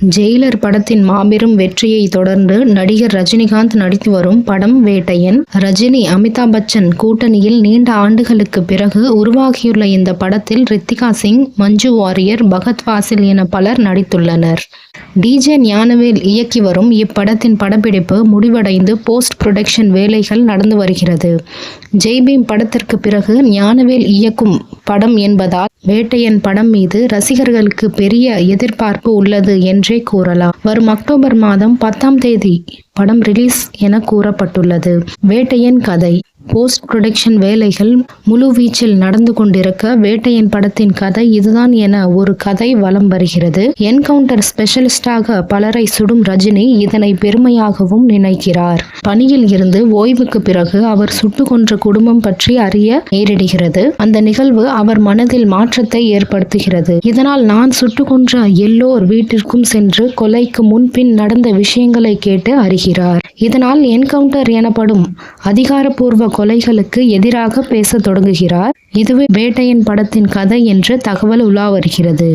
Jailer படத்தின் மாபெரும் வெற்றியை தொடர்ந்து நடிகர் ரஜினிகாந்த் நடித்து வரும் படம் வேட்டையன். ரஜினி, அமிதாப் பச்சன் கூட்டணியில் நீண்ட ஆண்டுகளுக்கு பிறகு உருவாகியுள்ள இந்த படத்தில் ரித்திகா சிங், மஞ்சு வாரியர், பகத் ஃபாசில் என பலர் நடித்துள்ளனர். டிஜே ஞானவேல் இயக்கி வரும் இப்படத்தின் படப்பிடிப்பு முடிவடைந்து போஸ்ட் புரொடக்ஷன் வேலைகள் நடந்து வருகிறது. ஜெய்பீம் படத்திற்கு பிறகு ஞானவேல் இயக்கும் படம் என்பதால் வேட்டையன் படம் மீது ரசிகர்களுக்கு பெரிய எதிர்பார்ப்பு உள்ளது என்றே கூறலாம். வரும் அக்டோபர் மாதம் 10ஆம் தேதி படம் ரிலீஸ் என கூறப்பட்டுள்ளது. வேட்டையன் கதை போஸ்ட் புரொடக்ஷன் வேலைகள் முழு வீச்சில் நடந்து கொண்டிருக்க வேட்டையன் படத்தின் கதை இதுதான் என ஒரு கதை வலம் வருகிறது. என்கவுண்டர் ஸ்பெஷலிஸ்டாக பலரை சுடும் ரஜினி இதனை பெருமையாகவும் நினைக்கிறார். பணியில் இருந்து ஓய்வுக்கு பிறகு அவர் சுட்டு கொன்ற குடும்பம் பற்றி அறிய நேரிடுகிறது. அந்த நிகழ்வு அவர் மனதில் மாற்றத்தை ஏற்படுத்துகிறது. இதனால் நான் சுட்டு கொன்ற எல்லோர் வீட்டிற்கும் சென்று கொலைக்கு முன்பின் நடந்த விஷயங்களை கேட்டு அறிகிறார். இதனால் என்கவுண்டர் எனப்படும் அதிகாரப்பூர்வ கொலைகளுக்கு எதிராக பேச தொடங்குகிறார். இதுவே வேட்டையன் படத்தின் கதை என்று தகவல் உலா வருகிறது.